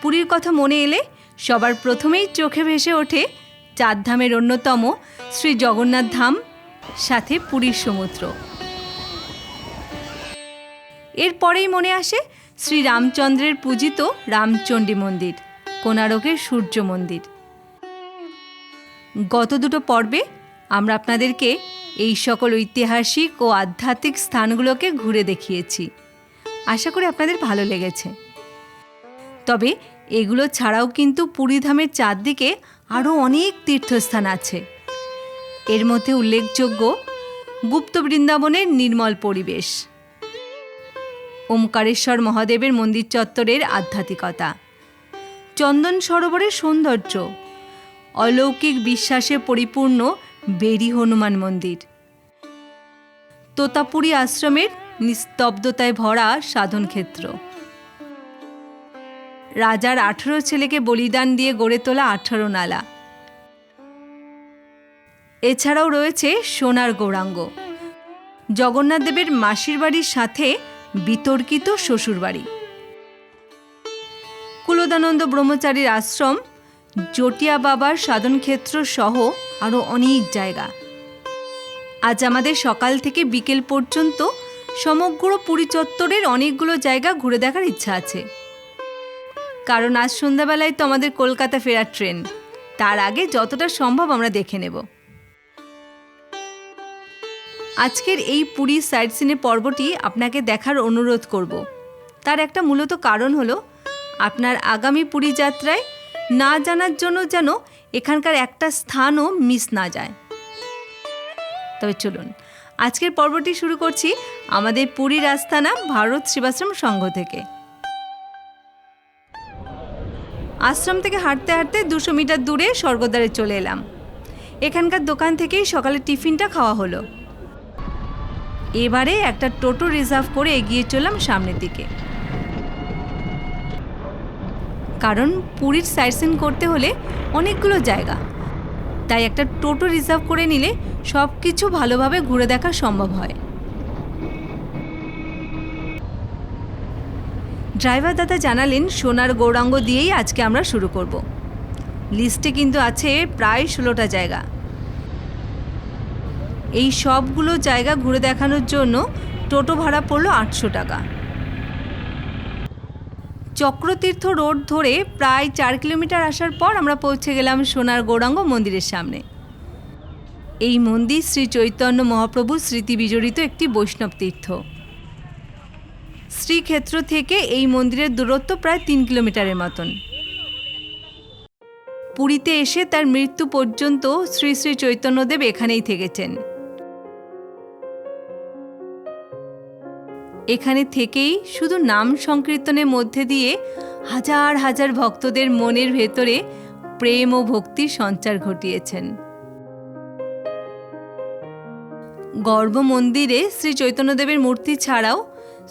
পুরীর কথা মনে এলে সবার প্রথমেই চোখে ভেসে ওঠে চারধামের অন্যতম শ্রী জগন্নাথ ধাম, সাথে পুরীর সমুদ্র। এরপরেই মনে আসে শ্রী রামচন্দ্রের পূজিত রামচণ্ডী মন্দির, কোণারকের সূর্য মন্দির। গত দুটো পর্বে আমরা আপনাদেরকে এই সকল ঐতিহাসিক ও আধ্যাত্মিক স্থানগুলোকে ঘুরে দেখিয়েছি। আশা করি আপনাদের ভালো লেগেছে। তবে এগুলো ছাড়াও কিন্তু পুরীধামের চারদিকে আরও অনেক তীর্থস্থান আছে। এর মধ্যে উল্লেখযোগ্য গুপ্ত বৃন্দাবনের নির্মল পরিবেশ, ওমকারেশ্বর মহাদেবের মন্দির চত্বরের আধ্যাত্মিকতা, চন্দন সরোবরের সৌন্দর্য, অলৌকিক বিশ্বাসে পরিপূর্ণ বেরি হনুমান মন্দির, তোতাপুরী আশ্রমের নিস্তব্ধতায় ভরা সাধনক্ষেত্র, রাজার 18 ছেলেকে বলিদান দিয়ে গড়ে তোলা 18 নালা। এছাড়াও রয়েছে সোনার গৌরাঙ্গ, জগন্নাথ দেবের মাসির বাড়ির সাথে বিতর্কিত শ্বশুরবাড়ি, কুলদানন্দ ব্রহ্মচারীর আশ্রম, জটিয়া বাবার সাধনক্ষেত্র সহ আরও অনেক জায়গা। আজ আমাদের সকাল থেকে বিকেল পর্যন্ত সমগ্র পুরী চত্বরের অনেকগুলো জায়গা ঘুরে দেখার ইচ্ছা আছে। কারণ আজ সন্ধ্যাবেলায় তো আমাদের কলকাতা ফেরার ট্রেন, তার আগে যতটা সম্ভব আমরা দেখে নেব। আজকের এই পুরী সাইট সিনে পর্বটি আপনাকে দেখার অনুরোধ করব। তার একটা মূলত কারণ হলো আপনার আগামী পুরী যাত্রায় না জানার জন্য যেন এখানকার একটা স্থানও মিস না যায়। তবে চলুন আজকের পর্বটি শুরু করছি আমাদের পুরীর আস্তানা ভারত সেবাশ্রম সংঘ থেকে। আশ্রম থেকে হাঁটতে হাঁটতে 200 মিটার দূরে স্বর্গদ্বারে চলে এলাম। এখানকার দোকান থেকেই সকালে টিফিনটা খাওয়া হলো। এবারে একটা টোটো রিজার্ভ করে এগিয়ে চললাম সামনের দিকে। কারণ পুরীর সাইট সিন করতে হলে অনেকগুলো জায়গা, তাই একটা টোটো রিজার্ভ করে নিলে সব কিছু ভালোভাবে ঘুরে দেখা সম্ভব হয়। ড্রাইভার দাদা জানালেন সোনার গৌরাঙ্গ দিয়েই আজকে আমরা শুরু করব। লিস্টে কিন্তু আছে প্রায় 16টা জায়গা। এই সবগুলো জায়গা ঘুরে দেখানোর জন্য টোটো ভাড়া পড়ল 800 টাকা। চক্রতীর্থ রোড ধরে প্রায় 4 কিলোমিটার আসার পর আমরা পৌঁছে গেলাম সোনার গৌরাঙ্গ মন্দিরের সামনে। এই মন্দির শ্রী চৈতন্য মহাপ্রভুর স্মৃতি বিজড়িত একটি বৈষ্ণব তীর্থ। শ্রীক্ষেত্র থেকে এই মন্দিরের দূরত্ব প্রায় 3 কিলোমিটারের মতন। পুরীতে এসে তার মৃত্যু পর্যন্ত শ্রী শ্রী চৈতন্যদেব এখানেই থেকেছেন। এখানে থেকেই শুধু নাম সংকীর্তনের মধ্যে দিয়ে হাজার হাজার ভক্তদের মনের ভেতরে প্রেম ও ভক্তির সঞ্চার ঘটিয়েছেন। গর্ভ মন্দিরে শ্রী চৈতন্যদেবের মূর্তি ছাড়াও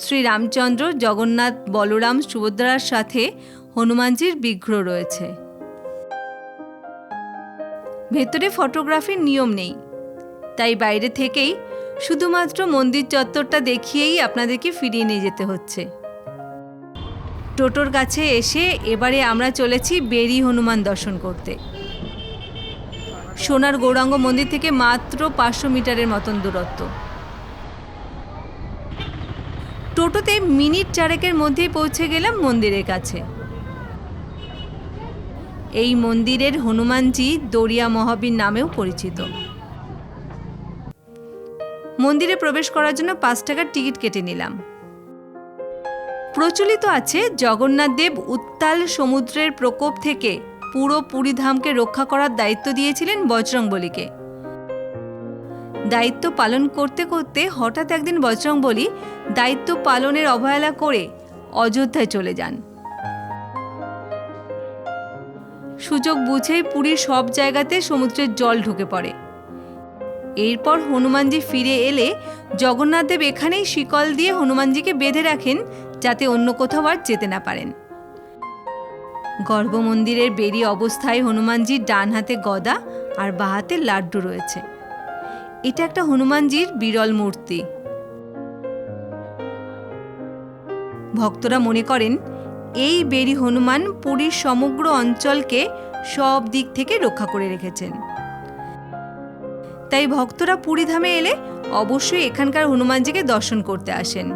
শ্রী রামচন্দ্র, জগন্নাথ, বলরাম, সুভদ্রার সাথে হনুমানজির বিগ্রহ রয়েছে। ভেতরে ফটোগ্রাফির নিয়ম নেই, তাই বাইরে থেকেই শুধুমাত্র মন্দির চত্বরটা দেখিয়েই আপনাদেরকে ফিরিয়ে নিয়ে যেতে হচ্ছে। টোটোর কাছে এসে এবারে আমরা চলেছি বেরি হনুমান দর্শন করতে। সোনার গৌরাঙ্গ মন্দির থেকে মাত্র 500 মিটারের মতন দূরত্ব। টোটোতে মিনিট 4 মধ্যেই পৌঁছে গেলাম মন্দিরের কাছে। এই মন্দিরের হনুমানজি দরিয়া মহাবীর নামেও পরিচিত। মন্দিরে প্রবেশ করার জন্য 5 টাকার টিকিট কেটে নিলাম। প্রচলিত আছে জগন্নাথ দেব উত্তাল সমুদ্রের প্রকোপ থেকে পুরো পুরীধামকে রক্ষা করার দায়িত্ব দিয়েছিলেন বজরংবলীকে। দায়িত্ব পালন করতে করতে হঠাৎ একদিন বজরংবলী দায়িত্ব পালনের অবহেলা করে অযোধ্যায় চলে যান। সুযোগ বুঝেই পুরীর সব জায়গাতে সমুদ্রের জল ঢুকে পড়ে। এরপর হনুমানজি ফিরে এলে জগন্নাথ দেব এখানেই শিকল দিয়ে হনুমানজিকে বেঁধে রাখেন, যাতে অন্য কোথাও আর যেতে না পারেন। গর্ভমন্দিরের বেরি অবস্থায় হনুমানজির ডান হাতে গদা আর বাঁ হাতে লাড্ডু রয়েছে। এটা একটা হনুমানজির বিরল মূর্তি। ভক্তরা মনে করেন এই বেরি হনুমান পুরীর সমগ্র অঞ্চলকে সব দিক থেকে রক্ষা করে রেখেছেন। তাই ভক্তরা পুরী ধামে এলে অবশ্যই এখানকার হনুমানজিকে দর্শন করতে আসেন।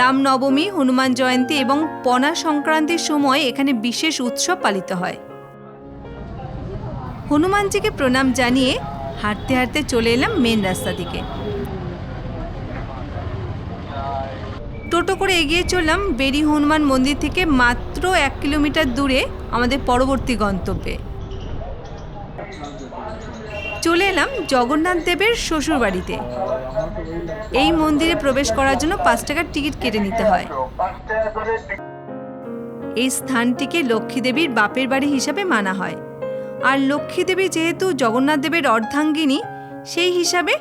রামনবমী, হনুমান জয়ন্তী এবং পনা সংক্রান্তির সময় এখানে বিশেষ উৎসব পালিত হয়। হনুমানজিকে প্রণাম জানিয়ে হাঁটতে হাঁটতে চলে এলাম মেন রাস্তা দিকে। টোটো করে এগিয়ে চললাম বেরি হনুমান মন্দির থেকে মাত্র 1 কিলোমিটার দূরে আমাদের পরবর্তী গন্তব্যে। চলে এলাম জগন্নাথ দেবের শ্বশুর বাড়িতে। এই মন্দিরে প্রবেশ করার জন্য 5 টাকার টিকিট কেটে নিতে হয়। এই স্থানটিকে লক্ষ্মী দেবীর বাপের বাড়ি হিসাবে মানা হয়। আর লক্ষ্মী দেবী যেহেতু জগন্নাথ দেবের অর্ধাঙ্গিনী, সেই হিসাবে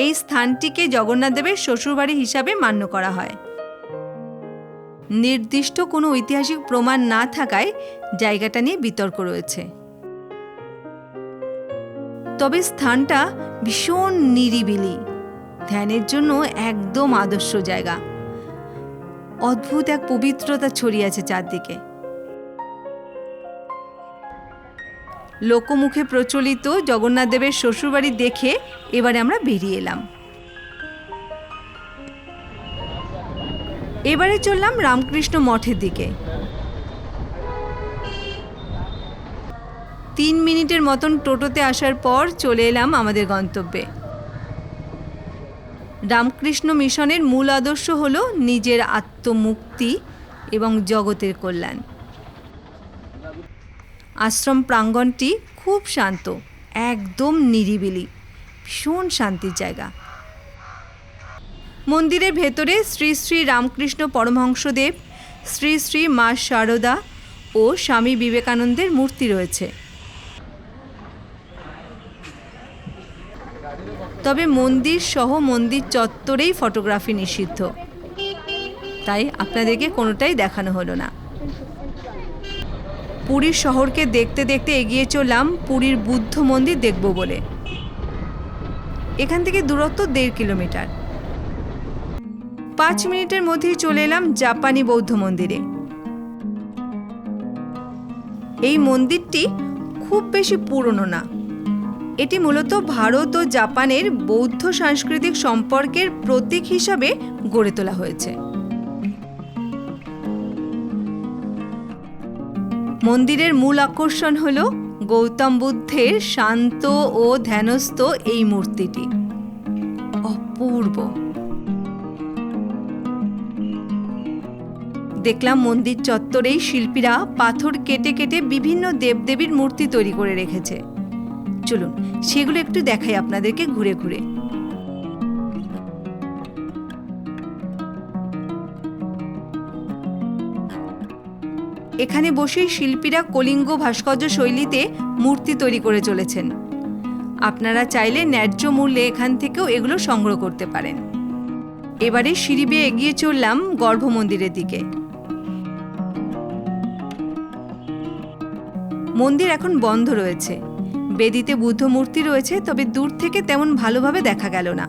এই স্থানটিকে জগন্নাথ দেবের শ্বশুরবাড়ি হিসাবে মান্য করা হয়। নির্দিষ্ট কোনো ঐতিহাসিক প্রমাণ না থাকায় জায়গাটা নিয়ে বিতর্ক রয়েছে। তবে স্থানটা ভীষণ নিরিবিলি, ধ্যানের জন্য একদম আদর্শ জায়গা। অদ্ভুত এক পবিত্রতা ছড়িয়ে আছে চারদিকে। লোকমুখে প্রচলিত জগন্নাথ দেবের শ্বশুরবাড়ি দেখে এবারে আমরা বেরিয়ে এলাম। এবারে চললাম রামকৃষ্ণ মঠের দিকে। 3 মিনিটের মতন টোটোতে আসার পর চলে এলাম আমাদের গন্তব্যে। রামকৃষ্ণ মিশনের মূল আদর্শ হল নিজের আত্মমুক্তি এবং জগতের কল্যাণ। আশ্রম প্রাঙ্গণটি খুব শান্ত, একদম নিরিবিলি, ভীষণ শান্তির জায়গা। মন্দিরের ভেতরে শ্রী শ্রী রামকৃষ্ণ পরমহংসদেব, শ্রী শ্রী মা শারদা ও স্বামী বিবেকানন্দের মূর্তি রয়েছে। তবে মন্দির সহ মন্দির চত্বরেই ফটোগ্রাফি নিষিদ্ধ, তাই আপনাদেরকে কোনোটাই দেখানো হলো না। পুরীর শহরকে দেখতে দেখতে এগিয়ে চললাম পুরীর বুদ্ধ মন্দির দেখব বলে। এখান থেকে দূরত্ব 1.5 কিলোমিটার। 5 মিনিটের মধ্যেই চলে এলাম জাপানি বৌদ্ধ মন্দিরে। এই মন্দিরটি খুব বেশি পুরনো না। এটি মূলত ভারত ও জাপানের বৌদ্ধ সাংস্কৃতিক সম্পর্কের প্রতীক হিসাবে গড়ে তোলা হয়েছে। মন্দিরের মূল আকর্ষণ হল গৌতম বুদ্ধের শান্ত ও ধ্যানস্থ এই মূর্তিটি। অপূর্ব। দেখলাম মন্দির চত্বরেই শিল্পীরা পাথর কেটে কেটে বিভিন্ন দেবদেবীর মূর্তি তৈরি করে রেখেছে। চলুন সেগুলো একটু দেখাই আপনাদেরকে ঘুরে ঘুরে। এখানে বসেই শিল্পীরা কলিঙ্গ ভাস্কর্য শৈলীতে মূর্তি তৈরি করে চলেছেন। আপনারা চাইলে ন্যায্য মূল্যে এখান থেকেও এগুলো সংগ্রহ করতে পারেন। এবারে সিঁড়ি বেয়ে এগিয়ে চললাম গর্ভ মন্দিরের দিকে। মন্দির এখন বন্ধ রয়েছে। বেদিতে বুদ্ধ মূর্তি রয়েছে, তবে দূর থেকে তেমন ভালোভাবে দেখা গেল না।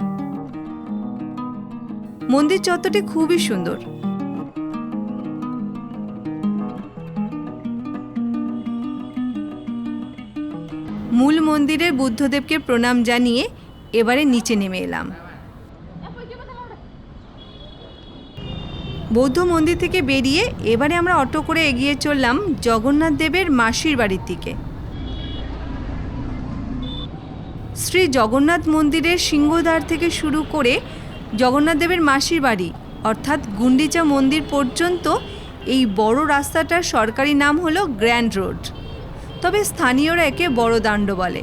মন্দির চত্বরটি খুবই সুন্দর। মূল মন্দিরের বুদ্ধদেবকে প্রণাম জানিয়ে এবারে নিচে নেমে এলাম। বৌদ্ধ মন্দির থেকে বেরিয়ে এবারে আমরা অটো করে এগিয়ে চললাম জগন্নাথ দেবের মাসির বাড়ির দিকে। শ্রী জগন্নাথ মন্দিরের সিংহদ্বার থেকে শুরু করে জগন্নাথ দেবের মাসির বাড়ি অর্থাৎ গুন্ডিচা মন্দির পর্যন্ত এই বড় রাস্তাটার সরকারি নাম হলো গ্র্যান্ড রোড, তবে স্থানীয়রা একে বড় দাণ্ড বলে।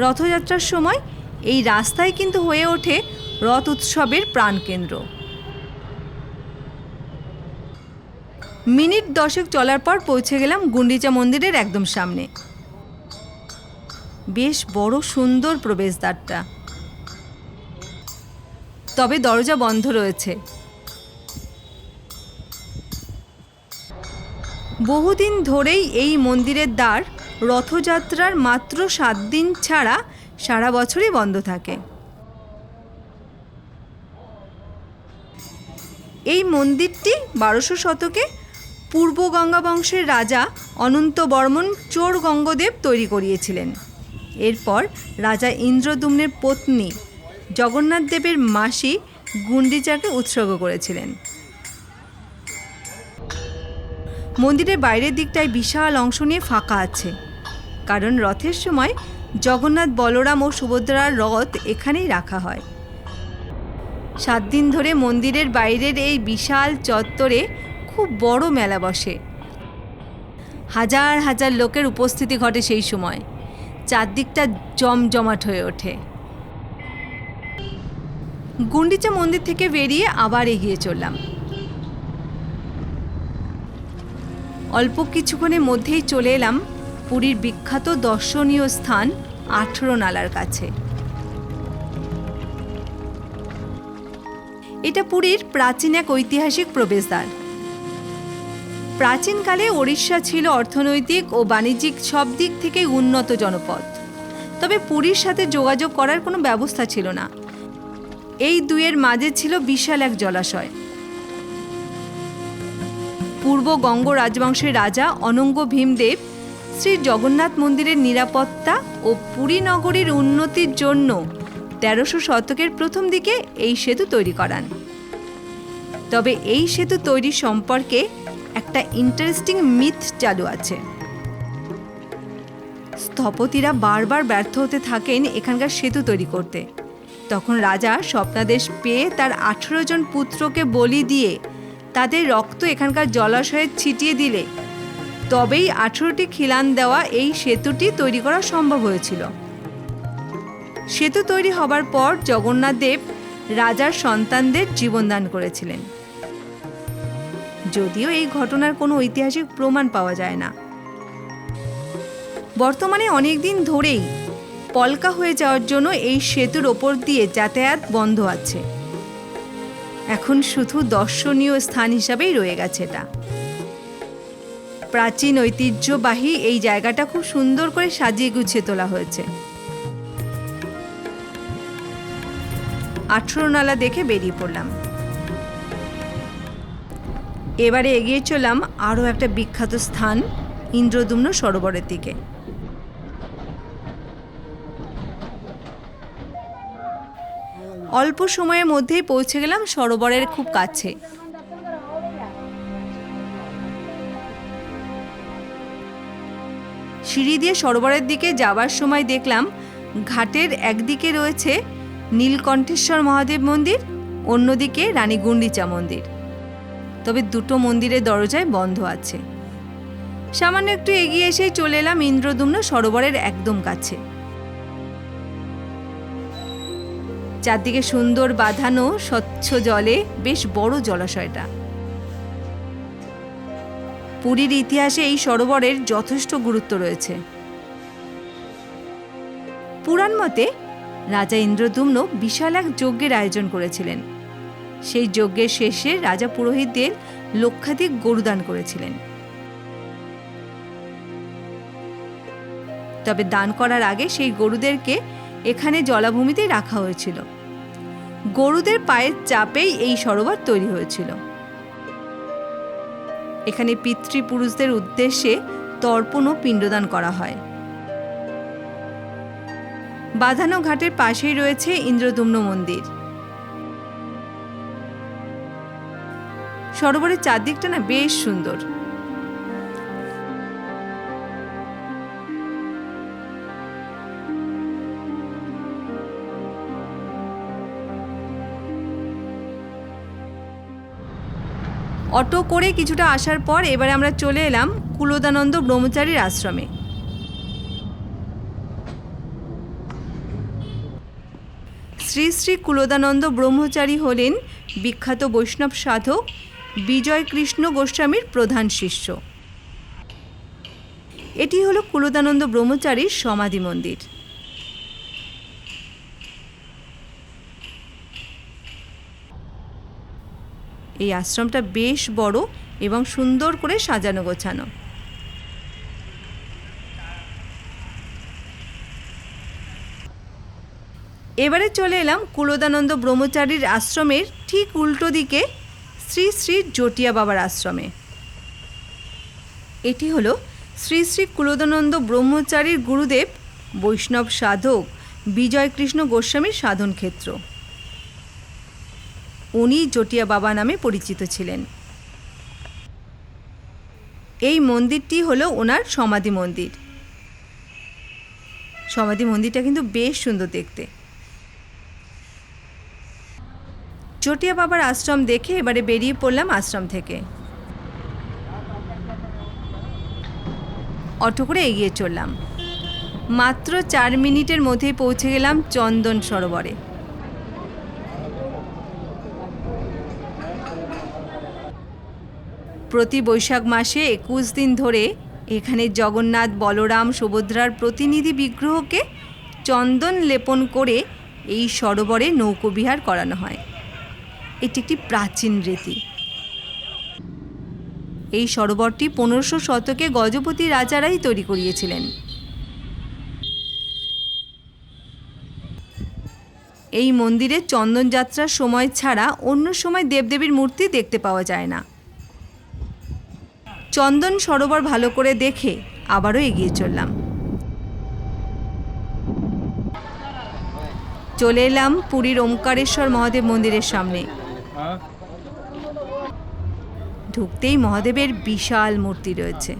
রথযাত্রার সময় এই রাস্তায় কিন্তু হয়ে ওঠে রথ উৎসবের প্রাণকেন্দ্র। মিনিট 10 চলার পর পৌঁছে গেলাম গুন্ডিচা মন্দিরের একদম সামনে। বেশ বড় সুন্দর প্রবেশদ্বারটা, তবে দরজা বন্ধ রয়েছে। বহুদিন ধরেই এই মন্দিরের দ্বার রথযাত্রার মাত্র 7 দিন ছাড়া সারা বছরই বন্ধ থাকে। এই মন্দিরটি 1200 শতকে পূর্ব গঙ্গা বংশের রাজা অনন্ত বর্মন চোর গঙ্গদেব তৈরি করিয়েছিলেন। এরপর রাজা ইন্দ্রদ্যুম্নের পত্নী জগন্নাথ দেবের মাসি গুন্ডিচাকে উৎসর্গ করেছিলেন। মন্দিরের বাইরের দিকটায় বিশাল অংশ নিয়ে ফাঁকা আছে, কারণ রথের সময় জগন্নাথ, বলরাম ও সুভদ্রার রথ এখানেই রাখা হয়। 7 দিন ধরে মন্দিরের বাইরের এই বিশাল চত্বরে খুব বড় মেলা বসে। হাজার হাজার লোকের উপস্থিতি ঘটে সেই সময়। চারদিকটা জমজমাট হয়ে ওঠে। গুন্ডিচা মন্দির থেকে বেরিয়ে আবার এগিয়ে চললাম। অল্প কিছুক্ষণের মধ্যেই চলে এলাম পুরীর বিখ্যাত দর্শনীয় স্থান 18 নালার কাছে। এটা পুরীর প্রাচীন এক ঐতিহাসিক প্রবেশদ্বার। প্রাচীনকালে ওড়িশা ছিল অর্থনৈতিক ও বাণিজ্যিক সব দিক থেকে উন্নত জনপদ। তবে পুরীর সাথে যোগাযোগ করার কোনো ব্যবস্থা ছিল না। এই দুয়ের মাঝে ছিল বিশাল এক জলাশয়। পূর্ব গঙ্গ রাজবংশের রাজা অনঙ্গ ভীমদেব শ্রী জগন্নাথ মন্দিরের নিরাপত্তা ও পুরী নগরীর উন্নতির জন্য 1300 শতকের প্রথম দিকে এই সেতু তৈরি করান। তবে এই সেতু তৈরি সম্পর্কে একটা ইন্টারেস্টিং মিথ চালু আছে। স্থপতিরা বারবার ব্যর্থ হতে থাকেন এখানকার সেতু তৈরি করতে। তখন রাজা স্বপ্নাদেশ পেয়ে তার 18 জন পুত্রকে বলি দিয়ে তাদের রক্ত এখানকার জলাশয়ে ছিটিয়ে দিলে তবেই 18টি খিলান দেওয়া এই সেতুটি তৈরি করা সম্ভব হয়েছিল। সেতু তৈরি হবার পর জগন্নাথ দেব রাজার সন্তানদের জীবনদান করেছিলেন। যদিও এই ঘটনার কোনো ঐতিহাসিক প্রমাণ পাওয়া যায় না। বর্তমানে অনেক দিন ধরেই পলকা হয়ে যাওয়ার জন্য এই সেতুর ওপর দিয়ে যাতায়াত বন্ধ আছে। এখন শুধু দর্শনীয় স্থান হিসাবেই রয়ে গেছে এটা। প্রাচীন ঐতিহ্যবাহী এই জায়গাটা খুব সুন্দর করে সাজিয়ে গুছিয়ে তোলা হয়েছে। 18 নালা দেখে বেরিয়ে পড়লাম। এবারে এগিয়ে চললাম আরও একটা বিখ্যাত স্থান ইন্দ্রদ্যুম্ন সরোবরের দিকে। অল্প সময়ের মধ্যেই পৌঁছে গেলাম সরোবরের খুব কাছে। সিঁড়ি দিয়ে সরোবরের দিকে যাওয়ার সময় দেখলাম ঘাটের একদিকে রয়েছে নীলকণ্ঠেশ্বর মহাদেব মন্দির, অন্যদিকে রানী গুন্ডিচা মন্দির। তবে দুটো মন্দিরের দরজায় বন্ধ আছে। সামান্য একটু এগিয়ে এসেই চলে এলাম ইন্দ্রদ্যুম্ন সরোবরের একদম কাছে। চারদিকে সুন্দর বাঁধানো স্বচ্ছ জলে বেশ বড় জলাশয়টা। পুরীর ইতিহাসে এই সরোবরের যথেষ্ট গুরুত্ব রয়েছে। পুরাণ মতে রাজা ইন্দ্রদ্যুম্ন বিশাল এক যজ্ঞের আয়োজন করেছিলেন। সেই যজ্ঞের শেষে রাজা পুরোহিতদের লক্ষাধিক গরু দান করেছিলেন। তবে দান করার আগে সেই গরুদেরকে এখানে জলাভূমিতেই রাখা হয়েছিল। গরুদের পায়ের চাপেই এই সরোবর তৈরি হয়েছিল। এখানে পিতৃপুরুষদের উদ্দেশ্যে তর্পণ ও পিণ্ডদান করা হয়। বাঁধানো ঘাটের পাশেই রয়েছে ইন্দ্রদ্যুম্ন মন্দির। সরোবরের চারদিকটা না বেশ সুন্দর। অটো করে কিছুটা আসার পর এবারে আমরা চলে এলাম কুলদানন্দ ব্রহ্মচারীর আশ্রমে। শ্রী শ্রী কুলদানন্দ ব্রহ্মচারী হলেন বিখ্যাত বৈষ্ণব সাধক বিজয় কৃষ্ণ গোস্বামীর প্রধান শিষ্য। এটি হলো কুলদানন্দ ব্রহ্মচারীর সমাধি মন্দির। এই আশ্রমটা বেশ বড় এবং সুন্দর করে সাজানো গোছানো। এবারে চলে এলাম কুলদানন্দ ব্রহ্মচারীর আশ্রমের ঠিক উল্টো দিকে শ্রী শ্রী জটিয়া বাবার আশ্রমে। এটি হলো শ্রী শ্রী কুলদানন্দ ব্রহ্মচারীর গুরুদেব বৈষ্ণব সাধক বিজয় কৃষ্ণ গোস্বামীর সাধন ক্ষেত্র। উনি জটিয়া বাবা নামে পরিচিত ছিলেন। এই মন্দিরটি হলো ওনার সমাধি মন্দির। সমাধি মন্দিরটা কিন্তু বেশ সুন্দর দেখতে। জটিয়া বাবার আশ্রম দেখে এবারে বেরিয়ে পড়লাম আশ্রম থেকে। অটো করে এগিয়ে চললাম। মাত্র 4 মিনিটের মধ্যেই পৌঁছে গেলাম চন্দন সরোবরে। প্রতি বৈশাখ মাসে 21 দিন ধরে এখানে জগন্নাথ, বলরাম, সুভদ্রার প্রতিনিধি বিগ্রহকে চন্দন লেপন করে এই সরোবরে নৌকোবিহার করানো হয়। এটি একটি প্রাচীন রীতি। এই সরোবরটি 1500 শতকে গজপতি রাজারাই তৈরি করিয়েছিলেন। এই মন্দিরে চন্দন যাত্রার সময় ছাড়া অন্য সময় দেবদেবীর মূর্তি দেখতে পাওয়া যায় না। চন্দন সরোবর ভালো করে দেখে আবারও এগিয়ে চললাম। চলে এলাম পুরীর ওমকারেশ্বর মহাদেব মন্দিরের সামনে। ঢুকতেই মহাদেবের বিশাল মূর্তি রয়েছে।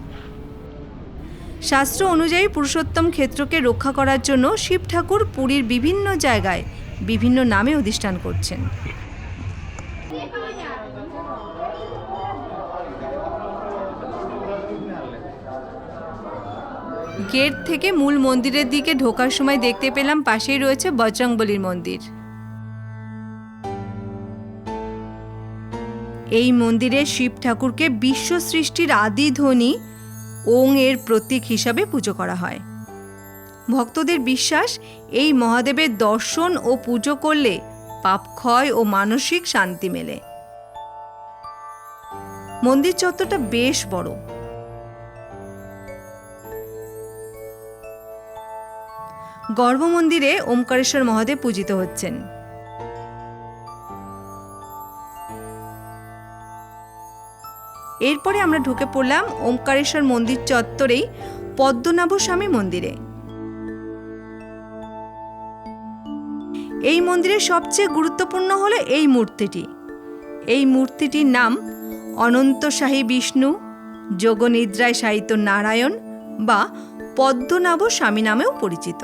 শাস্ত্র অনুযায়ী পুরুষোত্তম ক্ষেত্রকে রক্ষা করার জন্য শিব ঠাকুর পুরীর বিভিন্ন জায়গায় বিভিন্ন নামে অধিষ্ঠান করছেন। গেট থেকে মূল মন্দিরের দিকে ঢোকার সময় দেখতে পেলাম পাশেই রয়েছে বজরংবলীর মন্দির। এই মন্দিরে শিব ঠাকুরকে বিশ্ব সৃষ্টির আদি ধ্বনি ওং এর প্রতীক হিসাবে পুজো করা হয়। ভক্তদের বিশ্বাস, এই মহাদেবের দর্শন ও পুজো করলে পাপ ক্ষয় ও মানসিক শান্তি মেলে। মন্দির চত্বরটা বেশ বড়। গর্ভমন্দিরে ওমকারেশ্বর মহাদেব পূজিত হচ্ছেন। এরপরে আমরা ঢুকে পড়লাম ওমকারেশ্বর মন্দির চত্বরেই পদ্মনাভ স্বামী মন্দিরে। এই মন্দিরের সবচেয়ে গুরুত্বপূর্ণ হলো এই মূর্তিটি। এই মূর্তিটির নাম অনন্তশাহী বিষ্ণু, যোগনিদ্রায় শায়িত নারায়ণ বা পদ্মনাভ স্বামী নামেও পরিচিত।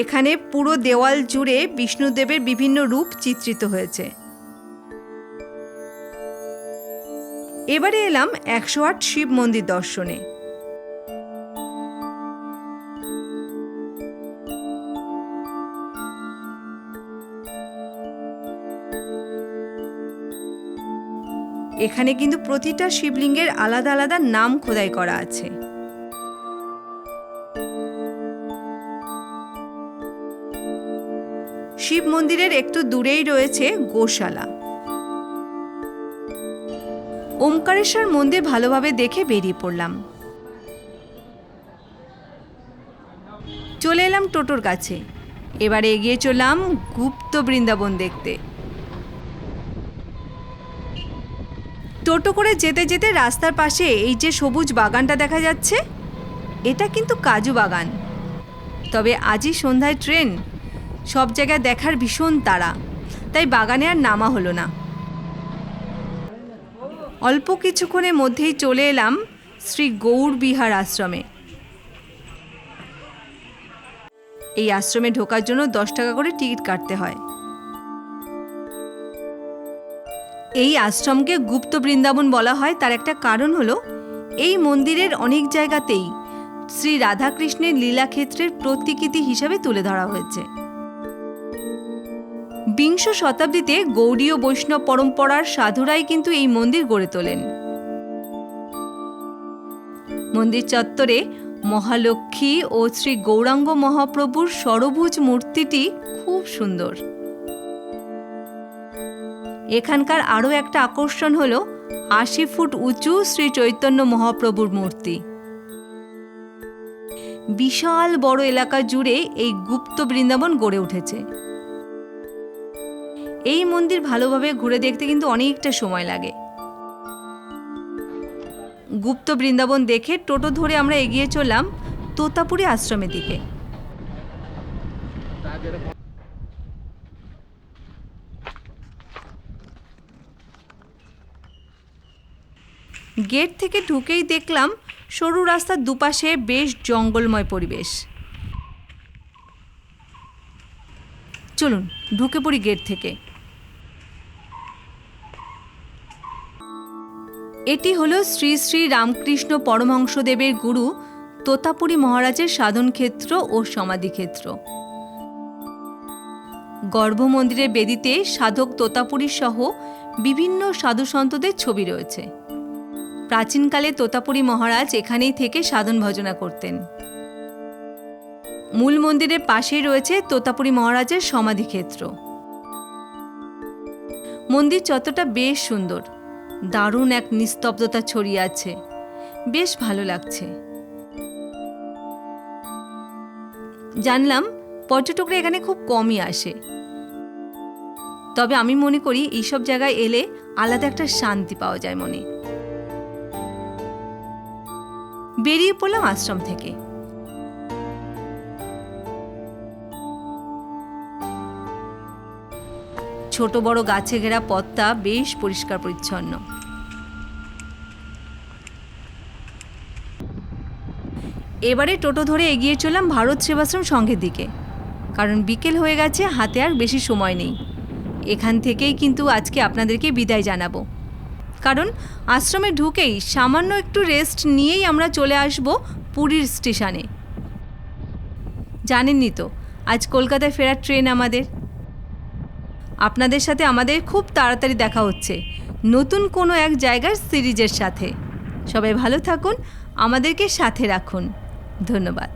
এখানে পুরো দেওয়াল জুড়ে বিষ্ণুদেবের বিভিন্ন রূপ চিত্রিত হয়েছে। এবারে এলাম 108 শিব মন্দির দর্শনে। এখানে কিন্তু প্রতিটা শিবলিঙ্গের আলাদা আলাদা নাম খোদাই করা আছে। শিব মন্দিরের একটু দূরেই রয়েছে গোশালা। ওমকারেশ্বর মন্দির ভালোভাবে দেখে বেরিয়ে পড়লাম। চলে এলাম টোটোর কাছে। এবারে এগিয়ে চললাম গুপ্ত বৃন্দাবন দেখতে। টোটো করে যেতে যেতে রাস্তার পাশে এই যে সবুজ বাগানটা দেখা যাচ্ছে, এটা কিন্তু কাজু বাগান। তবে আজই সন্ধ্যায় ট্রেন, সব জায়গায় দেখার ভীষণ তাড়া, তাই বাগানে আর নামা হলো না। অল্প কিছুক্ষণের মধ্যেই চলে এলাম শ্রী গৌর বিহার আশ্রমে। এই আশ্রমে ঢোকার জন্য 10 টাকা করে টিকিট কাটতে হয়। এই আশ্রমকে গুপ্ত বৃন্দাবন বলা হয়, তার একটা কারণ হলো এই মন্দিরের অনেক জায়গাতেই শ্রী রাধাকৃষ্ণের লীলাক্ষেত্রের প্রতিকৃতি হিসাবে তুলে ধরা হয়েছে। বিংশ শতাব্দীতে গৌড়ীয় বৈষ্ণব পরম্পরার সাধুরাই কিন্তু এই মন্দির গড়ে তোলেন। মন্দির চত্বরে মহালক্ষ্মী ও শ্রী গৌরাঙ্গ মহাপ্রভুর ষড়ভুজ মূর্তিটি খুব সুন্দর। এখানকার আরও একটা আকর্ষণ হলো 80 ফুট উঁচু শ্রী চৈতন্য মহাপ্রভুর মূর্তি। বিশাল বড় এলাকা জুড়ে এই গুপ্ত বৃন্দাবন গড়ে উঠেছে। এই মন্দির ভালোভাবে ঘুরে দেখতে কিন্তু অনেকটা সময় লাগে। গুপ্ত বৃন্দাবন দেখে টোটো ধরে আমরা এগিয়ে চললাম তোতাপুরি আশ্রমের দিকে। গেট থেকে ঢুকেই দেখলাম সরু রাস্তার দুপাশে বেশ জঙ্গলময় পরিবেশ। চলুন ঢুকে পড়ি গেট থেকে। এটি হলো শ্রী শ্রী রামকৃষ্ণ পরমহংসদেবের গুরু তোতাপুরি মহারাজের সাধন ক্ষেত্র ও সমাধিক্ষেত্র। গর্ভমন্দিরের বেদিতে সাধক তোতাপুরী সহ বিভিন্ন সাধু সন্তদের ছবি রয়েছে। প্রাচীনকালে তোতাপুরি মহারাজ এখানেই থেকে সাধন ভজনা করতেন। মূল মন্দিরের পাশেই রয়েছে তোতাপুরি মহারাজের সমাধিক্ষেত্র। মন্দির চত্বরটা বেশ সুন্দর, দারুণ এক নিস্তব্ধতা ছড়িয়ে আছে, বেশ ভালো লাগছে। জানলাম পর্যটকরা এখানে খুব কমই আসে, তবে আমি মনে করি এইসব জায়গায় এলে আলাদা একটা শান্তি পাওয়া যায় মনে। বেরিয়ে পড়লাম আশ্রম থেকে। ছোট বড় গাছে ঘেরা পথটা বেশ পরিষ্কার পরিচ্ছন্ন। এবারে টোটো ধরে এগিয়ে চললাম ভারত সেবাশ্রম সংঘের দিকে, কারণ বিকেল হয়ে গেছে, হাতে আর বেশি সময় নেই। এখান থেকেই কিন্তু আজকে আপনাদেরকে বিদায় জানাবো, কারণ আশ্রমে ঢুকেই সামান্য একটু রেস্ট নিয়েই আমরা চলে আসব পুরীর স্টেশনে। জানেননি তো আজ কলকাতায় ফেরার ট্রেন আমাদের। আপনাদের সাথে আমাদের খুব তাড়াতাড়ি দেখা হচ্ছে নতুন কোনো এক জায়গার সিরিজের সাথে। সবাই ভালো থাকুন, আমাদেরকে সাথে রাখুন। ধন্যবাদ।